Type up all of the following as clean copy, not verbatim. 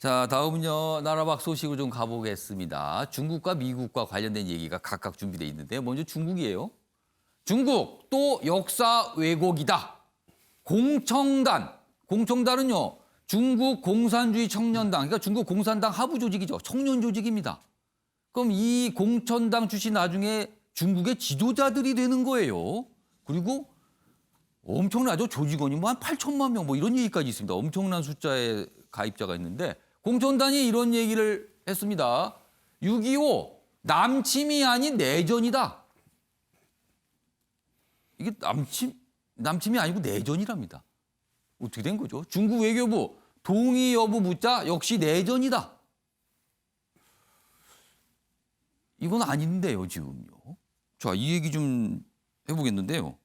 자, 다음은요. 나라박 소식으로 좀 가보겠습니다. 중국과 미국과 관련된 얘기가 각각 준비되어 있는데 먼저 중국이에요. 중국 또 역사 왜곡이다. 공청단. 공청단은요. 중국 공산주의 청년당, 그러니까 중국 공산당 하부 조직이죠. 청년 조직입니다. 그럼 이 공천당 출신 나중에 중국의 지도자들이 되는 거예요. 그리고 엄청나죠. 조직원이 뭐 한 8천만 명 뭐 이런 얘기까지 있습니다. 엄청난 숫자의 가입자가 있는데 공천단이 이런 얘기를 했습니다. 6.25 남침이 아닌 내전이다. 이게 남침이 아니고 내전이랍니다. 어떻게 된 거죠? 중국 외교부 동의 여부 묻자 역시 내전이다. 이건 아닌데요, 지금요. 자, 이 얘기 좀 해보겠는데요.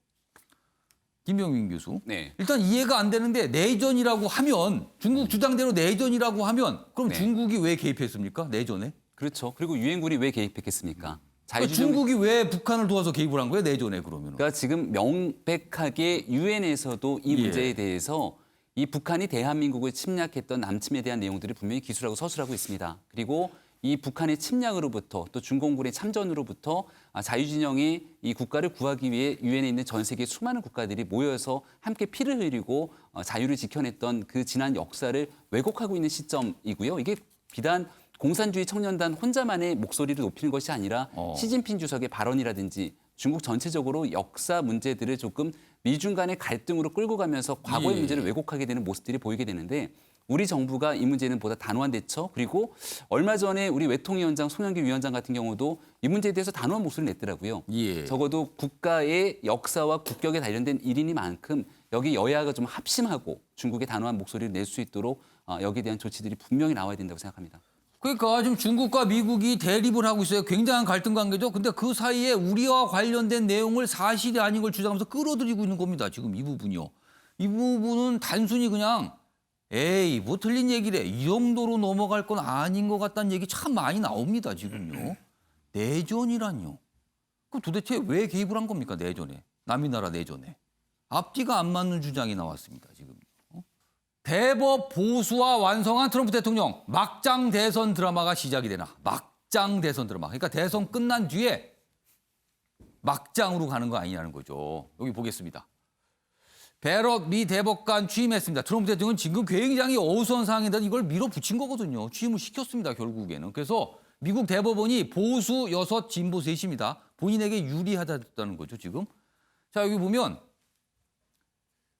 김병민 교수. 네. 일단 이해가 안 되는데 내전이라고 하면 중국 주장대로 내전이라고 하면 그럼 네. 중국이 왜 개입했습니까? 내전에? 그렇죠. 그리고 유엔군이 왜 개입했겠습니까? 그러니까 중국이 왜 북한을 도와서 개입을 한 거예요? 내전에 그러면? 그러니까 지금 명백하게 유엔에서도 이 예. 문제에 대해서 이 북한이 대한민국을 침략했던 남침에 대한 내용들을 분명히 기술하고 서술하고 있습니다. 그리고 이 북한의 침략으로부터 또 중공군의 참전으로부터 자유진영의 이 국가를 구하기 위해 유엔에 있는 전 세계 수많은 국가들이 모여서 함께 피를 흘리고 자유를 지켜냈던 그 지난 역사를 왜곡하고 있는 시점이고요. 이게 비단 공산주의 청년단 혼자만의 목소리를 높이는 것이 아니라 시진핑 주석의 발언이라든지 중국 전체적으로 역사 문제들을 조금 미중 간의 갈등으로 끌고 가면서 과거의 문제를 왜곡하게 되는 모습들이 보이게 되는데 우리 정부가 이 문제는 보다 단호한 대처 그리고 얼마 전에 우리 외통위원장 송영길 위원장 같은 경우도 이 문제에 대해서 단호한 목소리를 냈더라고요. 예. 적어도 국가의 역사와 국격에 관련된 일이니만큼 여기 여야가 좀 합심하고 중국의 단호한 목소리를 낼 수 있도록 여기에 대한 조치들이 분명히 나와야 된다고 생각합니다. 그러니까 지금 중국과 미국이 대립을 하고 있어요. 굉장한 갈등 관계죠. 근데 그 사이에 우리와 관련된 내용을 사실이 아닌 걸 주장하면서 끌어들이고 있는 겁니다. 지금 이 부분이요. 이 부분은 단순히 그냥 에이 뭐 틀린 얘기래 이 정도로 넘어갈 건 아닌 것 같다는 얘기 참 많이 나옵니다. 지금요. 내전이란요. 그 도대체 왜 개입을 한 겁니까? 내전에. 남의 나라 내전에. 앞뒤가 안 맞는 주장이 나왔습니다. 지금. 대법 보수와 완성한 트럼프 대통령 막장 대선 드라마가 시작이 되나. 막장 대선 드라마. 그러니까 대선 끝난 뒤에 막장으로 가는 거 아니냐는 거죠. 여기 보겠습니다. 베럿 미 대법관 취임했습니다. 트럼프 대통령은 지금 굉장히 어수선한 상황인데 이걸 밀어붙인 거거든요. 취임을 시켰습니다. 결국에는. 그래서 미국 대법원이 보수 6, 진보 3입니다. 본인에게 유리하다는 거죠. 지금. 자, 여기 보면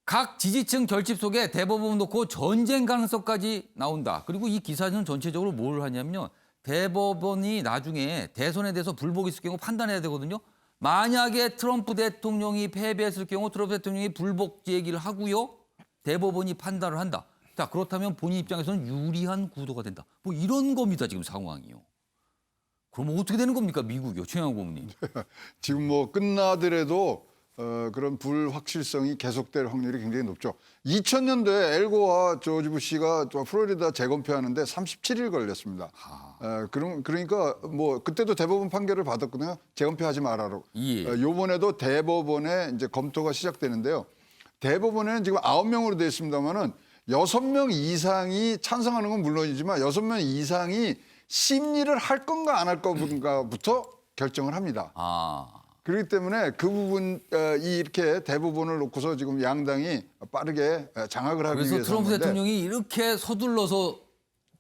각 지지층 결집 속에 대법원 놓고 전쟁 가능성까지 나온다. 그리고 이 기사는 전체적으로 뭘 하냐면요. 대법원이 나중에 대선에 대해서 불복이 있을 경우 판단해야 되거든요. 만약에 트럼프 대통령이 패배했을 경우 트럼프 대통령이 불복 제기를 하고요. 대법원이 판단을 한다. 자, 그렇다면 본인 입장에서는 유리한 구도가 된다. 뭐 이런 겁니다. 지금 상황이요. 그럼 어떻게 되는 겁니까? 미국이요. 최영호 고문님. 지금 뭐 끝나더라도 그런 불확실성이 계속될 확률이 굉장히 높죠. 2000년도에 엘고와 조지 부시가 플로리다 재검표하는데 37일 걸렸습니다. 그러니까 뭐 그때도 대법원 판결을 받았거든요. 재검표하지 말아라. 예. 요번에도 대법원에 이제 검토가 시작되는데요. 대법원에는 지금 9명으로 되어 있습니다만은 6명 이상이 찬성하는 건 물론이지만 6명 이상이 심리를 할 건가 안 할 건가부터 결정을 합니다. 그렇기 때문에 그 부분 이렇게 대법원을 놓고서 지금 양당이 빠르게 장악을 하기 위해서 그래서 트럼프 대통령이 이렇게 서둘러서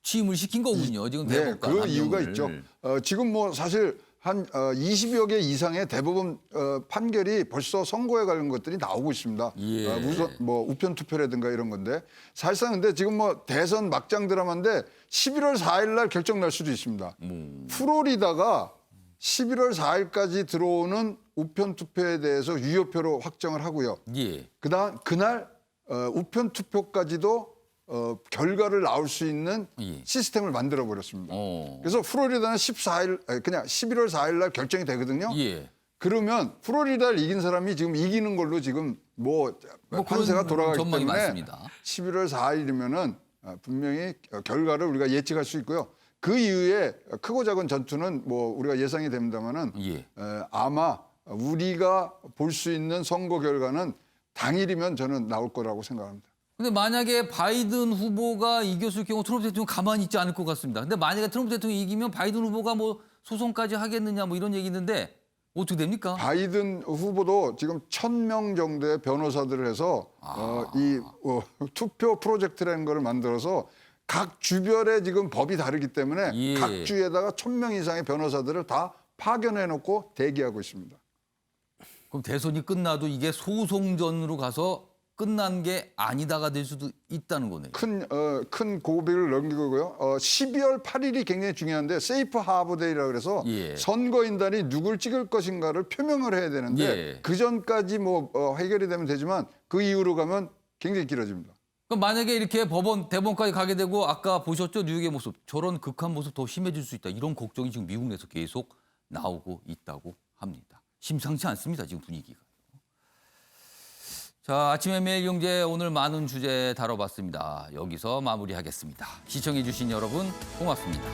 취임을 시킨 거군요. 지금 네, 대법관 그 한 이유가 명을. 있죠. 지금 뭐 사실 한 20여 개 이상의 대법원 판결이 벌써 선고에 관련 것들이 나오고 있습니다. 예. 우선 뭐 우편 투표라든가 이런 건데 사실상 근데 지금 뭐 대선 막장 드라마인데 11월 4일 날 결정 날 수도 있습니다. 플로리다가 11월 4일까지 들어오는 우편 투표에 대해서 유효표로 확정을 하고요. 예. 그날 우편 투표까지도 결과를 나올 수 있는 예. 시스템을 만들어 버렸습니다. 그래서 플로리다는 14일 그냥 11월 4일 날 결정이 되거든요. 예. 그러면 플로리다를 이긴 사람이 지금 이기는 걸로 지금 뭐 판세가 그런 돌아가기 전망이 때문에 많습니다. 11월 4일이면은 분명히 결과를 우리가 예측할 수 있고요. 그 이후에 크고 작은 전투는 뭐 우리가 예상이 됩니다만은 예. 아마 우리가 볼 수 있는 선거 결과는 당일이면 저는 나올 거라고 생각합니다. 근데 만약에 바이든 후보가 이겼을 경우 트럼프 대통령 가만히 있지 않을 것 같습니다. 근데 만약에 트럼프 대통령이 이기면 바이든 후보가 뭐 소송까지 하겠느냐 뭐 이런 얘기 있는데 어떻게 됩니까? 바이든 후보도 지금 1,000명 정도의 변호사들을 해서 투표 프로젝트라는 걸 만들어서 각 주별에 지금 법이 다르기 때문에 예. 각 주에다가 1,000명 이상의 변호사들을 다 파견해 놓고 대기하고 있습니다. 그럼 대선이 끝나도 이게 소송전으로 가서 끝난 게 아니다가 될 수도 있다는 거네요. 큰 고비를 넘긴 거고요. 12월 8일이 굉장히 중요한데 세이프 하버데이라고 그래서 예. 선거인단이 누굴 찍을 것인가를 표명을 해야 되는데 예. 그 전까지 뭐 해결이 되면 되지만 그 이후로 가면 굉장히 길어집니다. 그럼 만약에 이렇게 대법원까지 가게 되고 아까 보셨죠? 뉴욕의 모습. 저런 극한 모습 더 심해질 수 있다. 이런 걱정이 지금 미국 내에서 계속 나오고 있다고 합니다. 심상치 않습니다. 지금 분위기가. 자, 아침의 매일 경제 오늘 많은 주제 다뤄봤습니다. 여기서 마무리하겠습니다. 시청해 주신 여러분 고맙습니다.